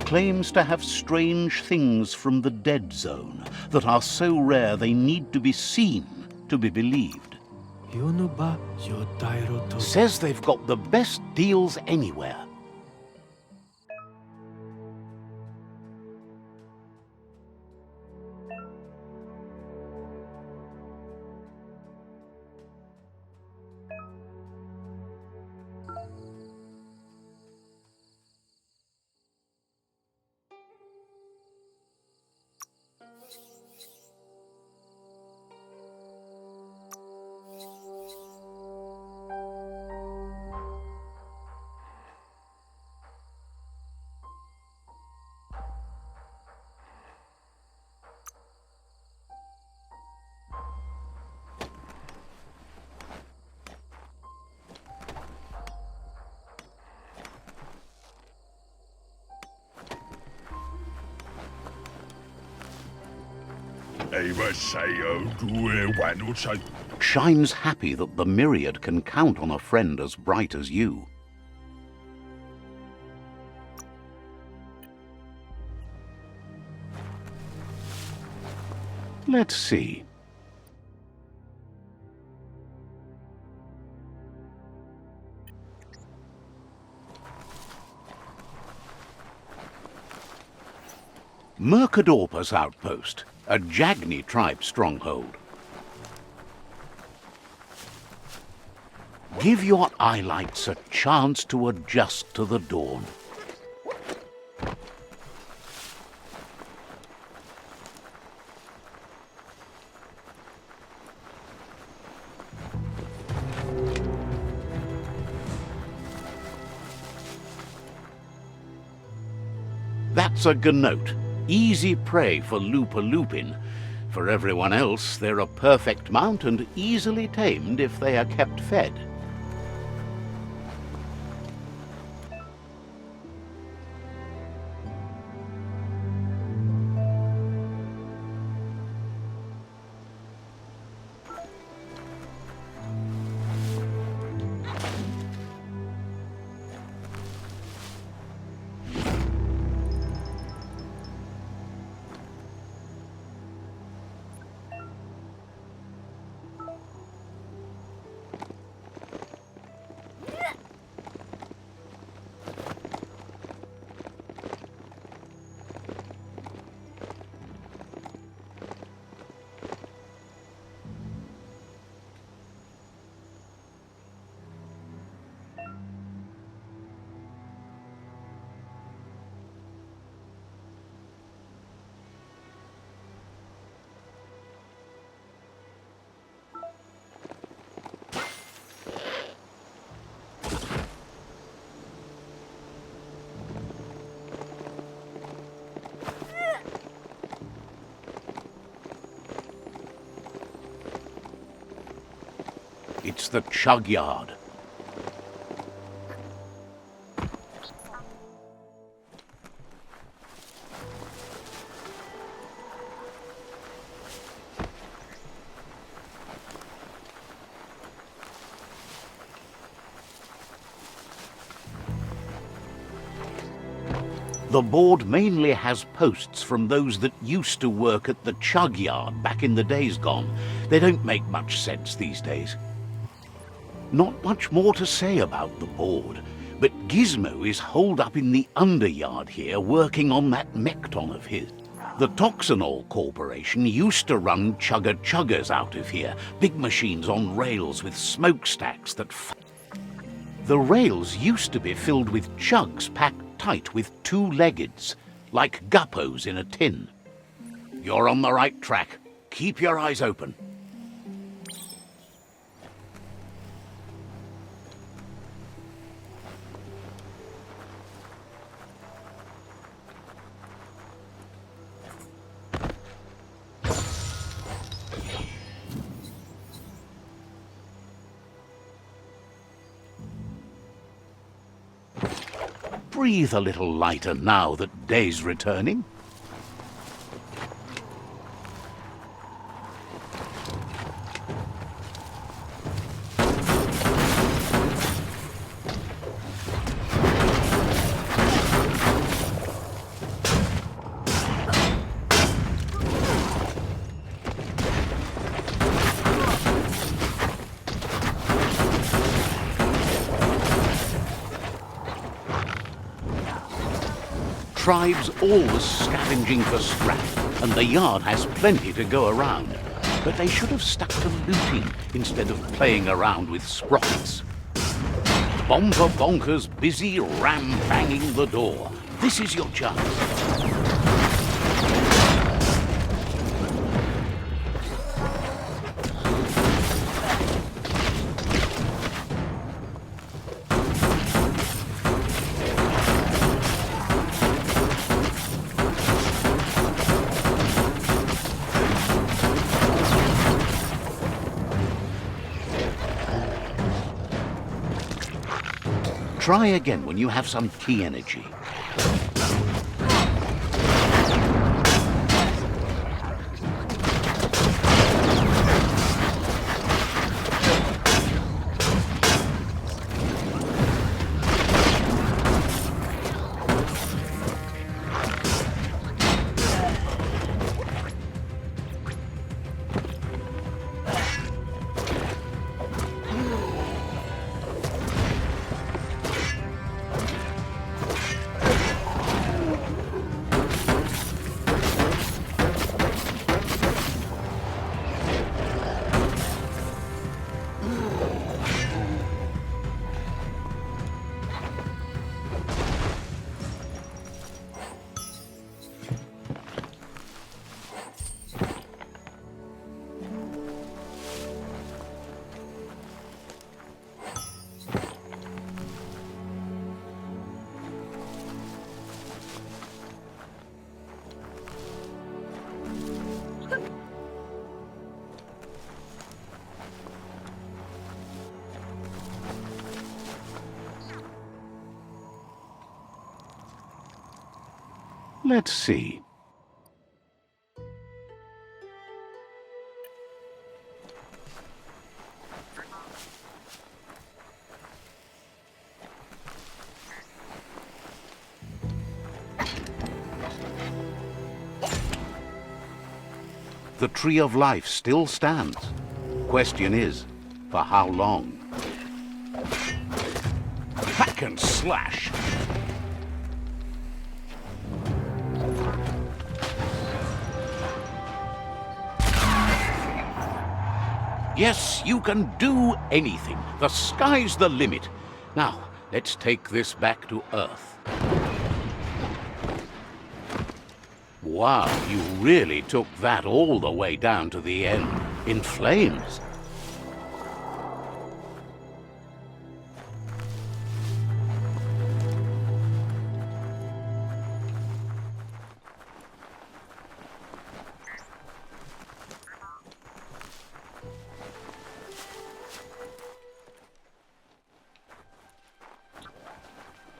Claims to have strange things from the dead zone that are so rare they need to be seen to be believed. Says they've got the best deals anywhere. Shine's happy that the Myriad can count on a friend as bright as you. Let's see. Mercadorpa's outpost, a Jagni tribe stronghold. Give your eyelights a chance to adjust to the dawn. That's a ganote. Easy prey for Lupa-Lupin. For everyone else, they're a perfect mount and easily tamed if they are kept fed. It's the chug yard. The board mainly has posts from those that used to work at the chug yard back in the days gone. They don't make much sense these days. Not much more to say about the board, but Gizmo is holed up in the underyard here working on that Mekton of his. The Toxanol Corporation used to run chugger-chuggers out of here, big machines on rails with smokestacks that... The rails used to be filled with chugs packed tight with two-leggeds, like guppos in a tin. You're on the right track. Keep your eyes open. Breathe a little lighter now that day's returning. Tribe's always scavenging for scrap, and the yard has plenty to go around. But they should have stuck to looting instead of playing around with sprockets. Bomber Bonker's busy ram-banging the door. This is your chance. Try again when you have some key energy. Let's see. The Tree of Life still stands. Question is, for how long? Hack and slash! Yes, you can do anything. The sky's the limit. Now, let's take this back to Earth. Wow, you really took that all the way down to the end, in flames.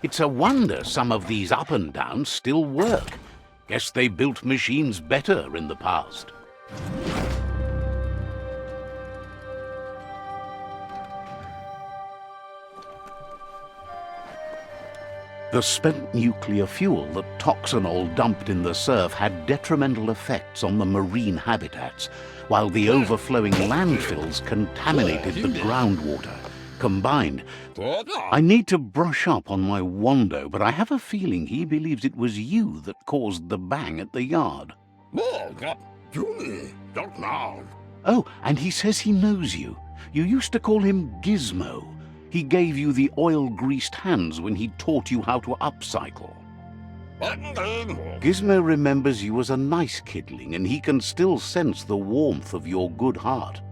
It's a wonder some of these up and downs still work. Guess they built machines better in the past. The spent nuclear fuel that Toxanol dumped in the surf had detrimental effects on the marine habitats, while the overflowing landfills contaminated the groundwater. Combined, I need to brush up on my Wando, but I have a feeling he believes it was you that caused the bang at the yard. Oh, and he says he knows you. You used to call him Gizmo. He gave you the oil-greased hands when he taught you how to upcycle. Gizmo remembers you as a nice kidling, and he can still sense the warmth of your good heart.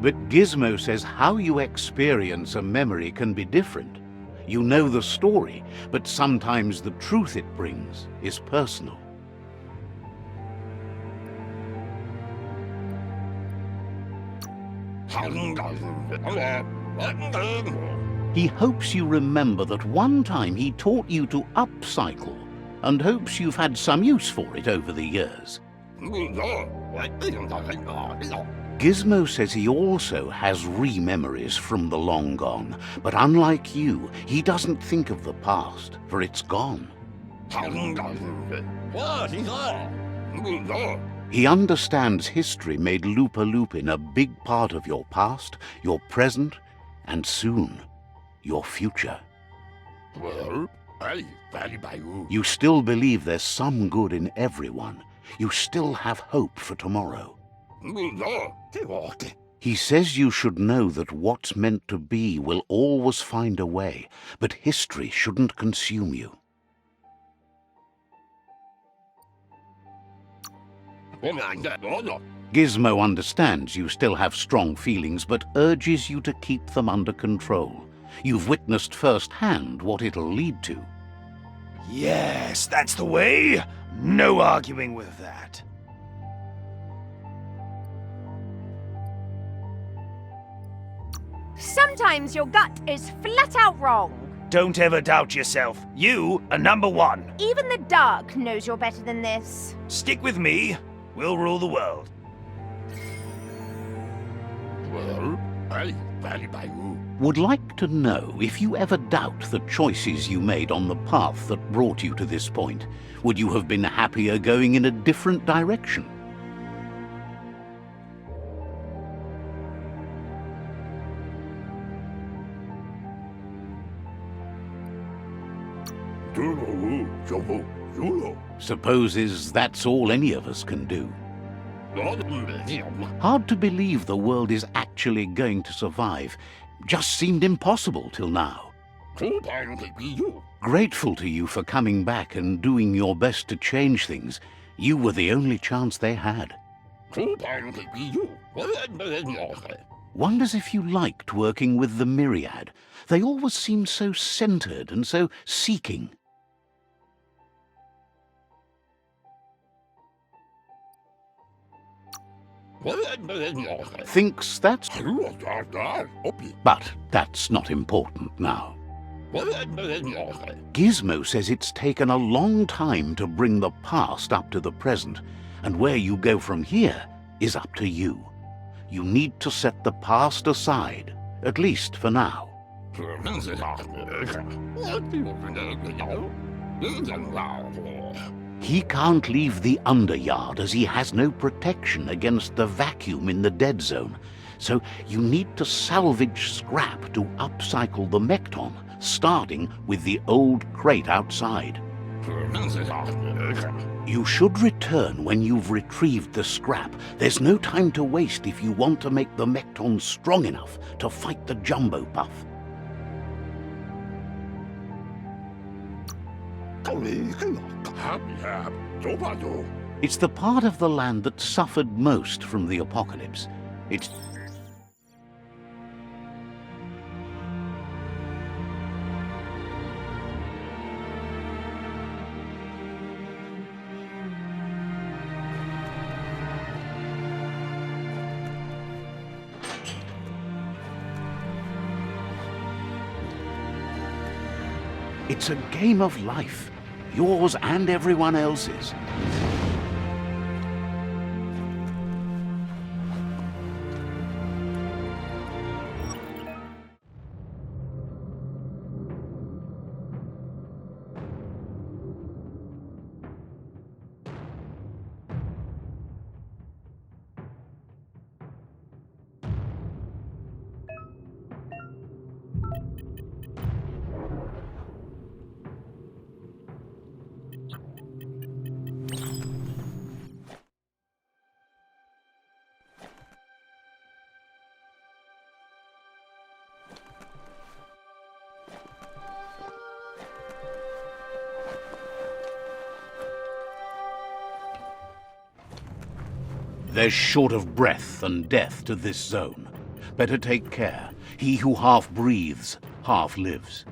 But Gizmo says how you experience a memory can be different. You know the story, but sometimes the truth it brings is personal. He hopes you remember that one time he taught you to upcycle, and hopes you've had some use for it over the years. Gizmo says he also has re-memories from the long gone, but unlike you, he doesn't think of the past, for it's gone. He understands history made Lupa Lupin a big part of your past, your present, and soon, your future. You still believe there's some good in everyone. You still have hope for tomorrow. He says you should know that what's meant to be will always find a way, but history shouldn't consume you. Gizmo understands you still have strong feelings, but urges you to keep them under control. You've witnessed firsthand what it'll lead to. Yes, that's the way. No arguing with that. Sometimes your gut is flat out wrong. Don't ever doubt yourself. You are number one. Even the dark knows you're better than this. Stick with me. We'll rule the world. Would like to know if you ever doubt the choices you made on the path that brought you to this point. Would you have been happier going in a different direction? Supposes that's all any of us can do. Hard to believe the world is actually going to survive. Just seemed impossible till now. Grateful to you for coming back and doing your best to change things. You were the only chance they had. Wonders if you liked working with the Myriad. They always seemed so centered and so seeking. Thinks that's... But that's not important now. Gizmo says it's taken a long time to bring the past up to the present, and where you go from here is up to you. You need to set the past aside, at least for now. He can't leave the underyard as he has no protection against the vacuum in the dead zone, so you need to salvage scrap to upcycle the Mekton, starting with the old crate outside. You should return when you've retrieved the scrap. There's no time to waste if you want to make the Mekton strong enough to fight the Jumbo Puff. It's the part of the land that suffered most from the apocalypse. It's... It's a game of life, yours and everyone else's. There's short of breath and death to this zone. Better take care. He who half breathes, half lives.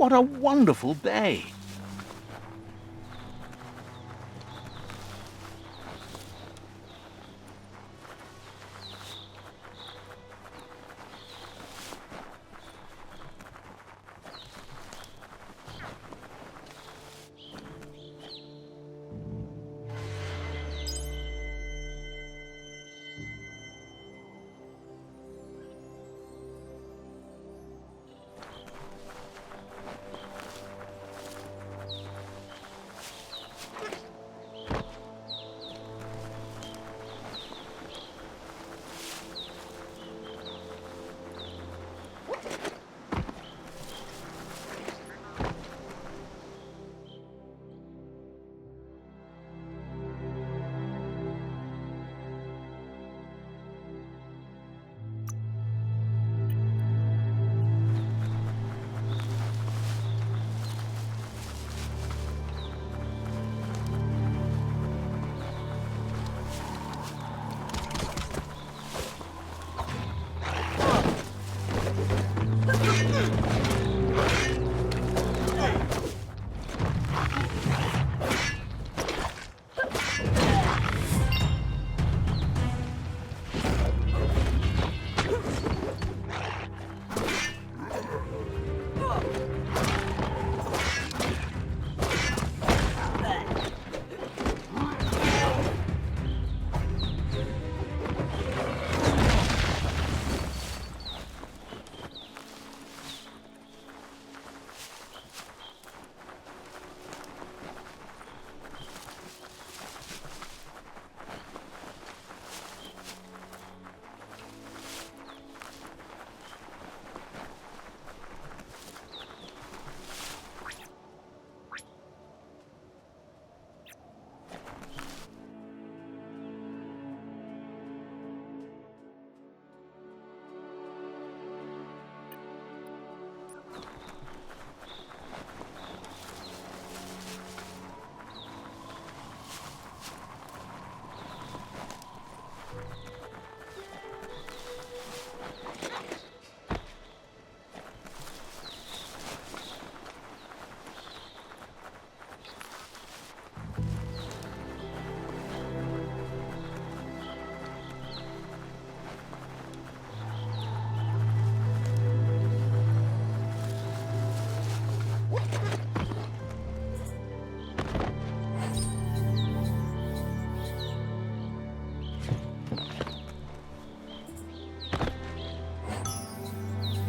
What a wonderful day!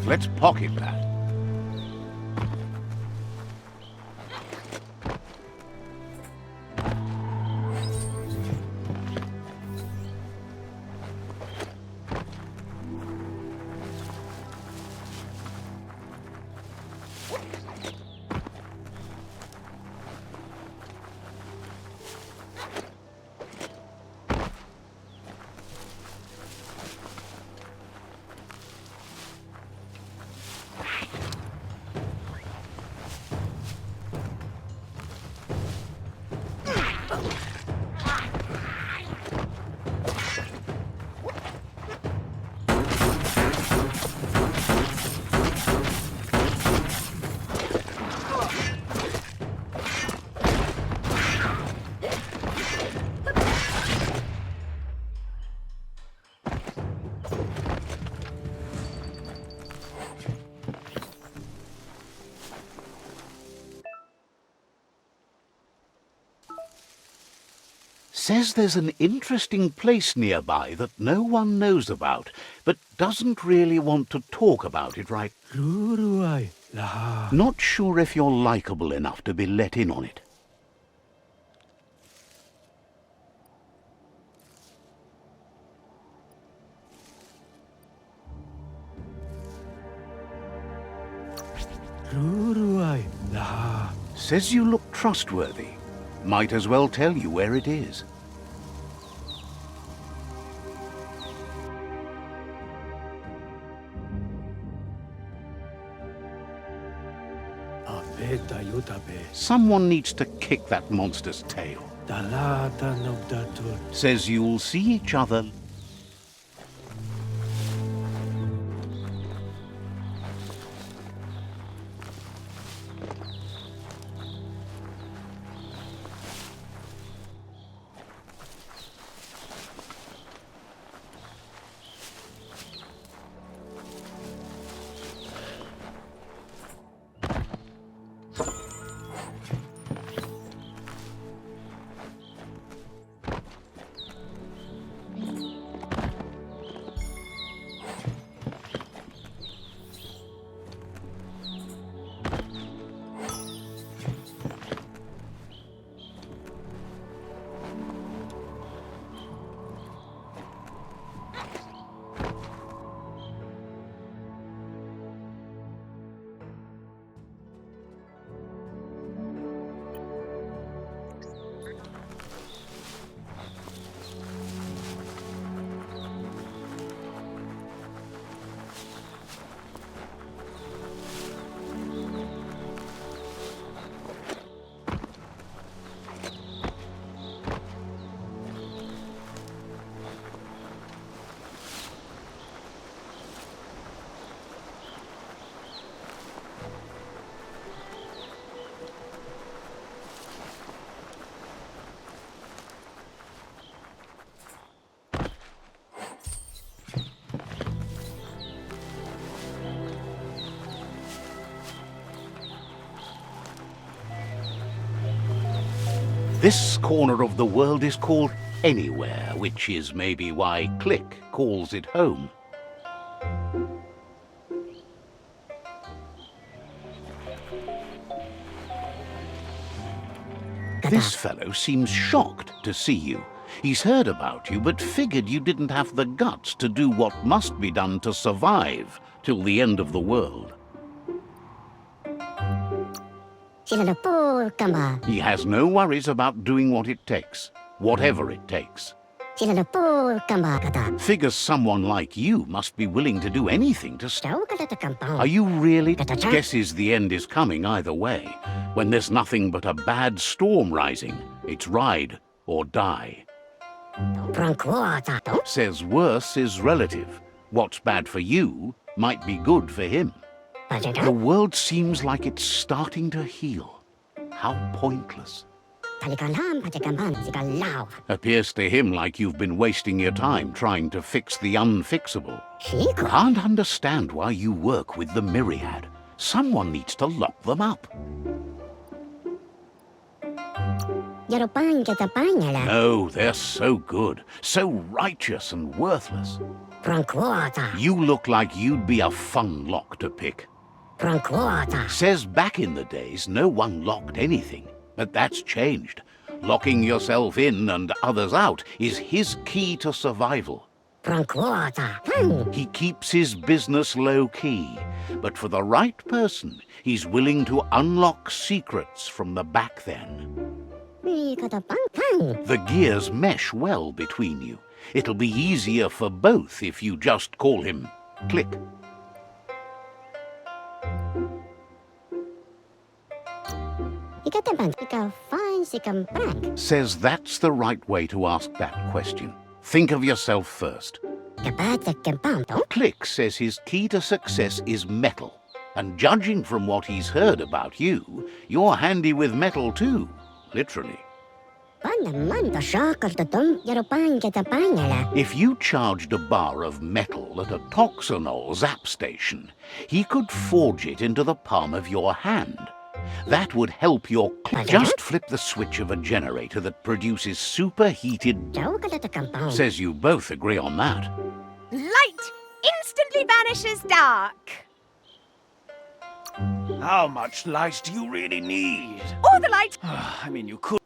Let's pocket that. Says there's an interesting place nearby that no one knows about, but doesn't really want to talk about it right. Not sure if you're likable enough to be let in on it. Says you look trustworthy. Might as well tell you where it is. Someone needs to kick that monster's tail. Says you'll see each other. This corner of the world is called Anywhere, which is maybe why Click calls it home. This fellow seems shocked to see you. He's heard about you, but figured you didn't have the guts to do what must be done to survive till the end of the world. He has no worries about doing what it takes, whatever it takes. Figures someone like you must be willing to do anything to stop. Are you really? Guesses the end is coming either way. When there's nothing but a bad storm rising, it's ride or die. Says worse is relative. What's bad for you might be good for him. The world seems like it's starting to heal. How pointless. Appears to him like you've been wasting your time trying to fix the unfixable. Can't understand why you work with the Myriad. Someone needs to lock them up. No, they're so good, so righteous and worthless. You look like you'd be a fun lock to pick. Says back in the days, no one locked anything. But that's changed. Locking yourself in and others out is his key to survival. He keeps his business low-key, but for the right person, he's willing to unlock secrets from the back then. The gears mesh well between you. It'll be easier for both if you just call him Click. Says that's the right way to ask that question. Think of yourself first. Click says his key to success is metal. And judging from what he's heard about you, you're handy with metal too, literally. If you charged a bar of metal at a Toxanol zap station, he could forge it into the palm of your hand. That would help your just flip the switch of a generator that produces superheated... Says you both agree on that. Light instantly vanishes dark. How much light do you really need? All the light. I mean, you could...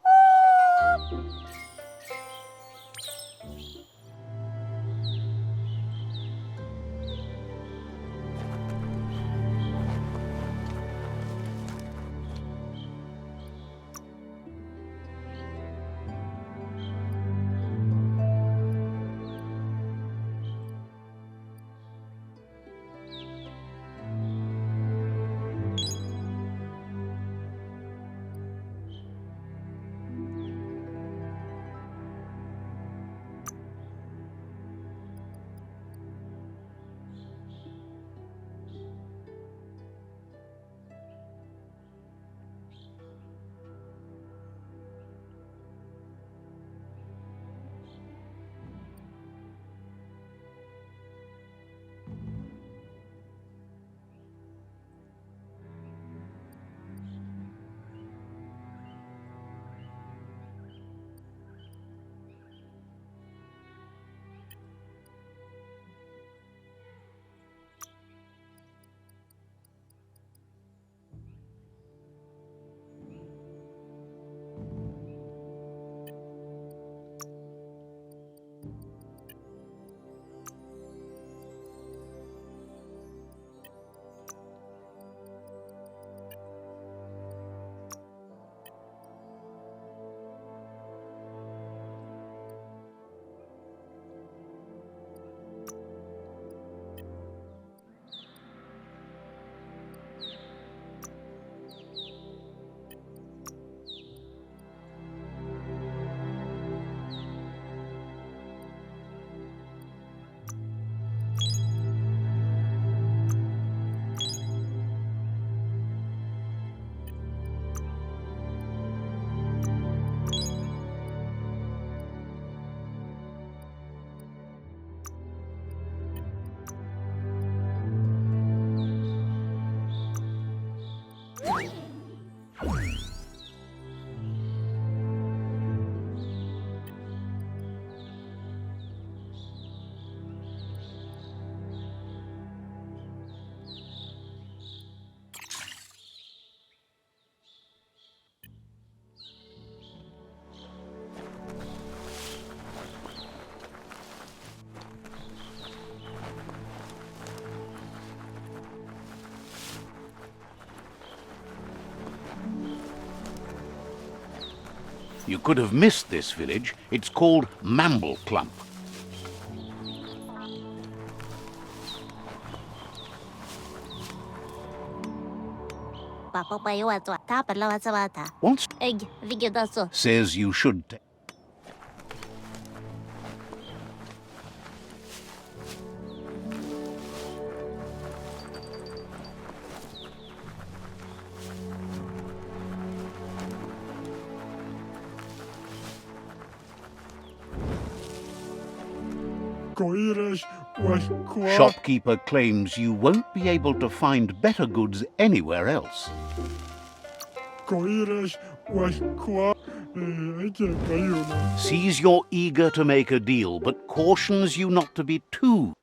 You could have missed this village. It's called Mamble Clump. Once says you should. Shopkeeper claims you won't be able to find better goods anywhere else. Sees you're eager to make a deal, but cautions you not to be too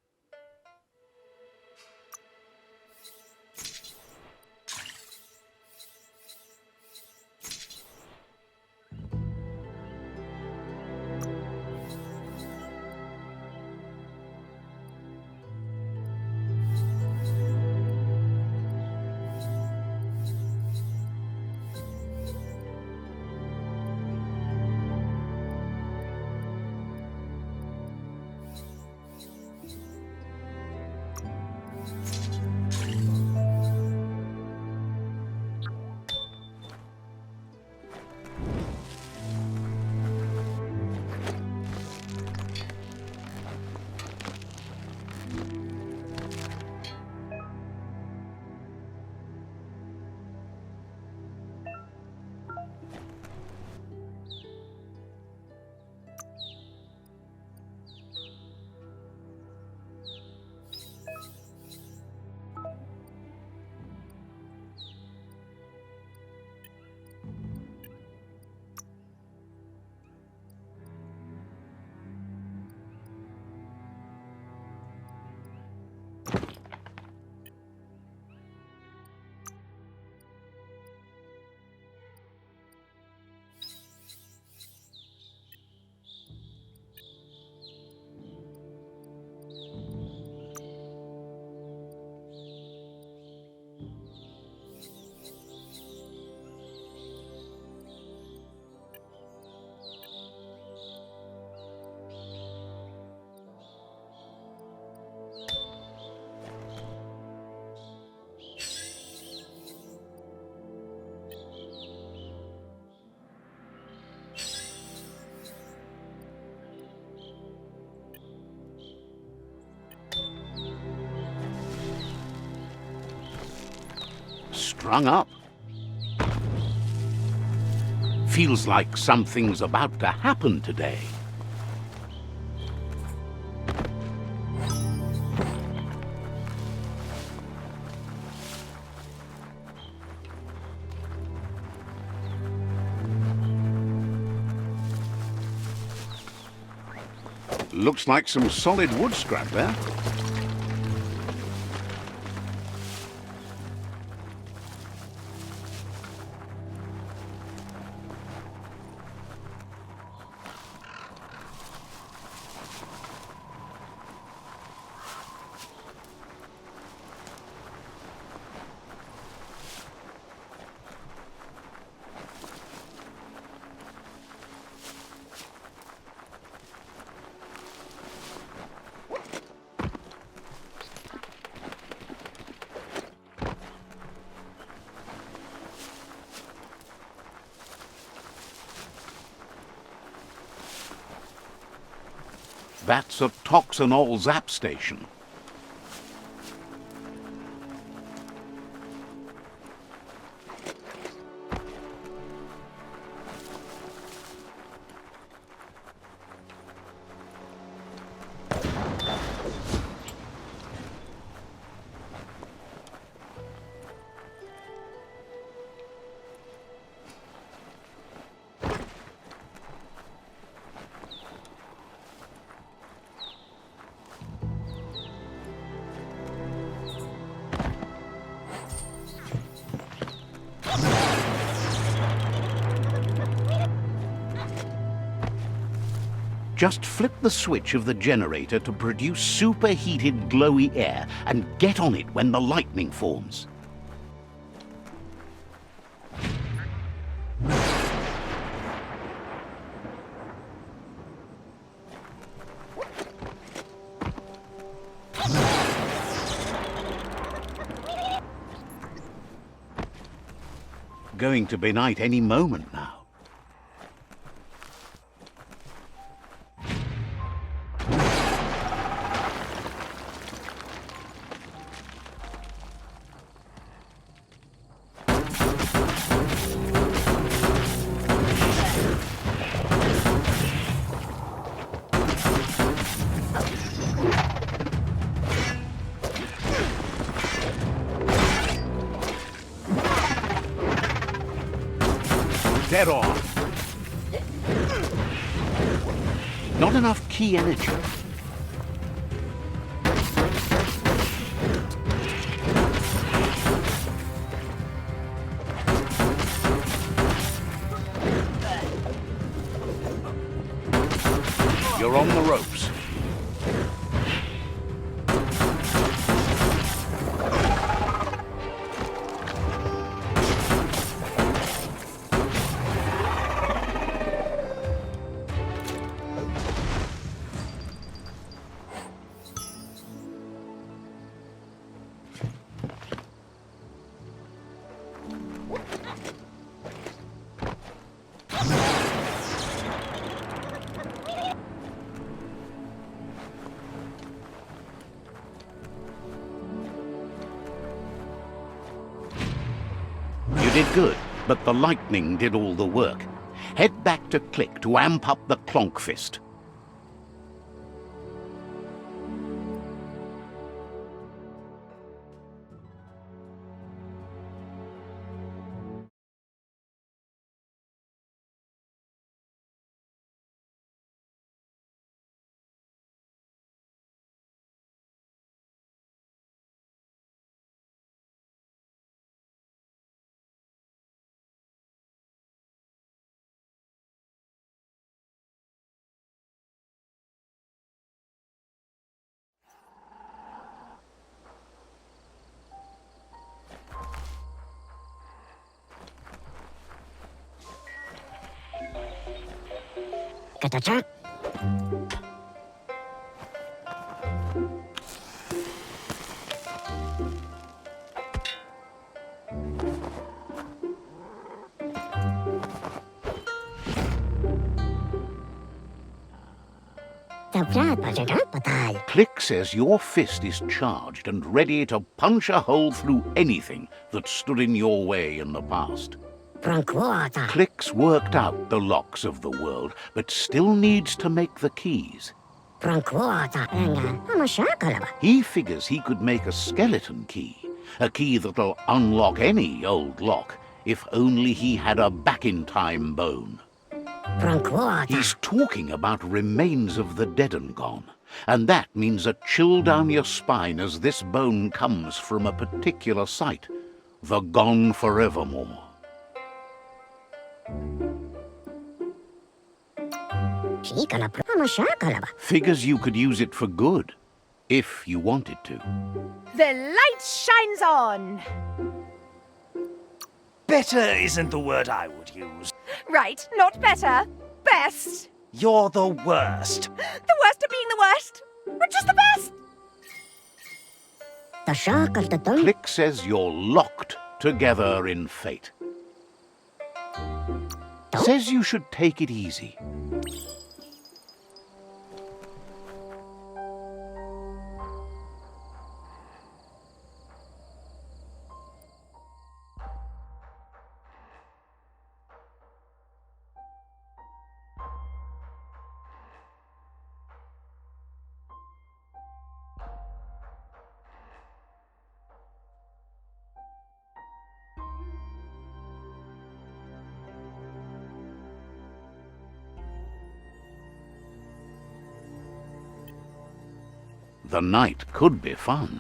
strung up. Feels like something's about to happen today. Looks like some solid wood scrap there. That's a toxanol zap station. Just flip the switch of the generator to produce superheated glowy air and get on it when the lightning forms. Going to be night any moment now. Dead on. Not enough key energy. You're on the ropes. You did good, but the lightning did all the work. Head back to Click to amp up the Clonk Fist. Cha-cha-cha. Click says your fist is charged and ready to punch a hole through anything that stood in your way in the past. Click's worked out the locks of the world, but still needs to make the keys. He figures he could make a skeleton key, a key that'll unlock any old lock, if only he had a back-in-time bone. He's talking about remains of the dead and gone, and that means a chill down your spine as this bone comes from a particular site, the Gone Forevermore. Figures you could use it for good, if you wanted to. The light shines on. Better isn't the word I would use. Right, not better. Best. You're the worst. The worst of being the worst. Or just the best. Click says you're locked together in fate. Says you should take it easy. The night could be fun.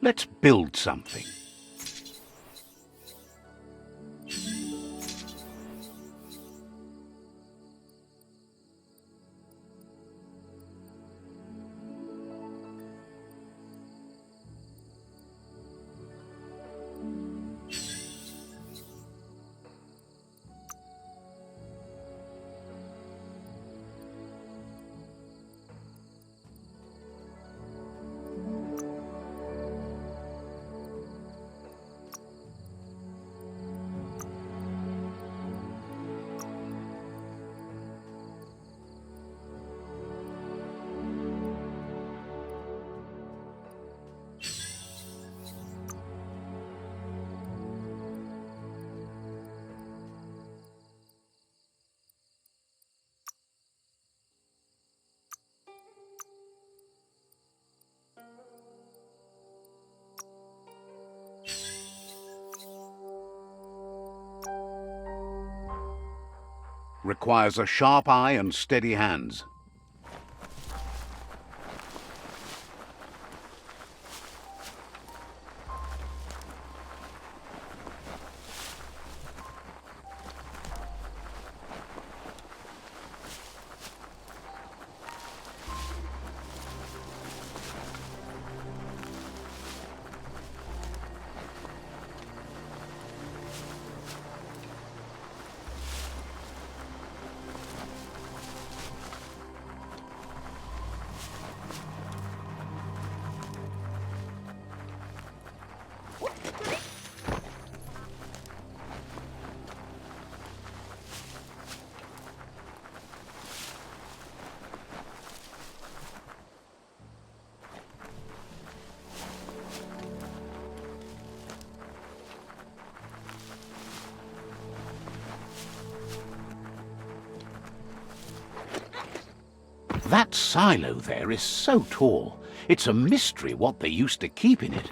Let's build something. Requires a sharp eye and steady hands. That silo there is so tall. It's a mystery what they used to keep in it.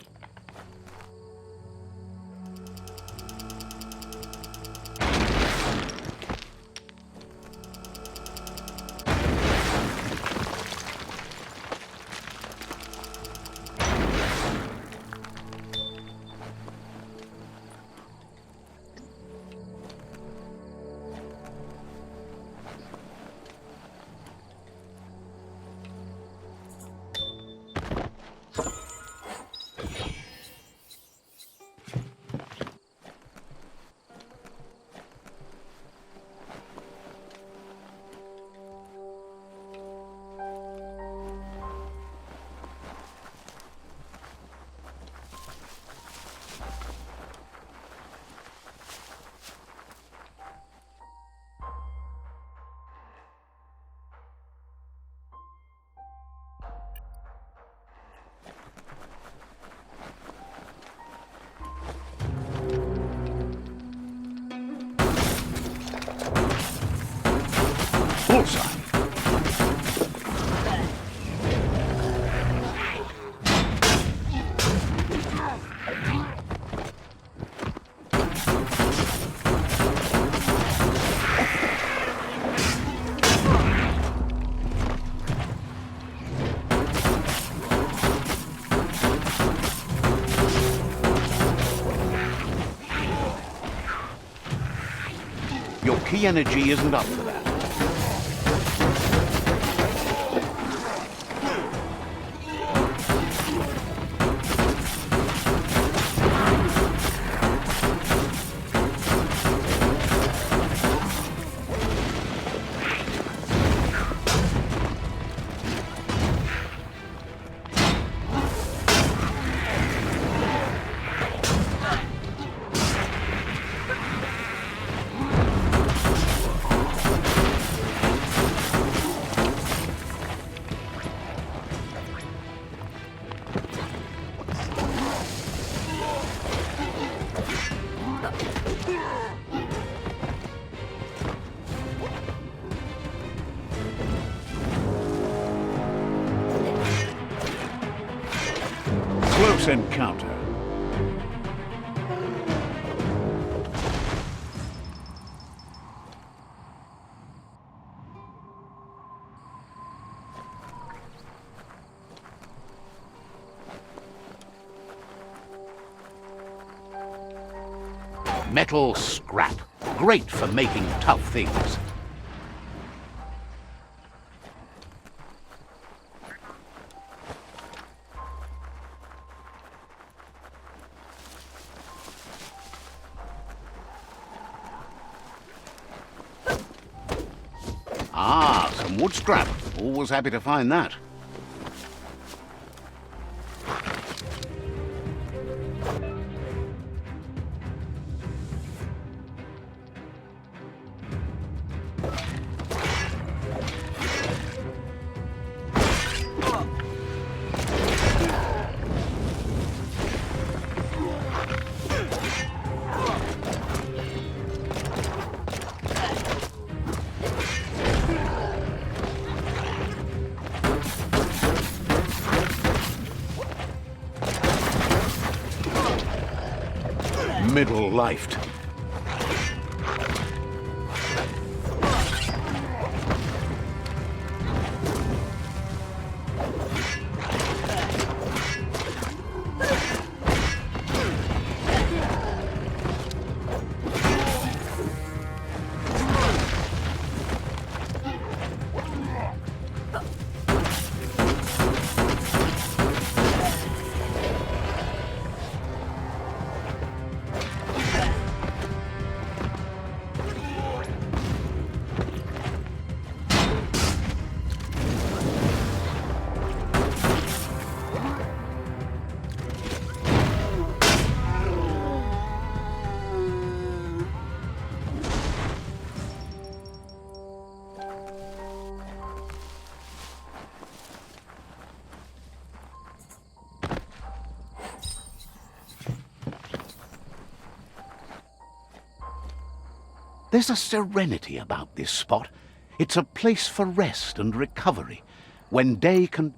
key energy isn't up for that. Close encounter. Metal scrap. Great for making tough things. Ah, some wood scrap. Always happy to find that. Middle-lifed. There's a serenity about this spot. It's a place for rest and recovery, when day can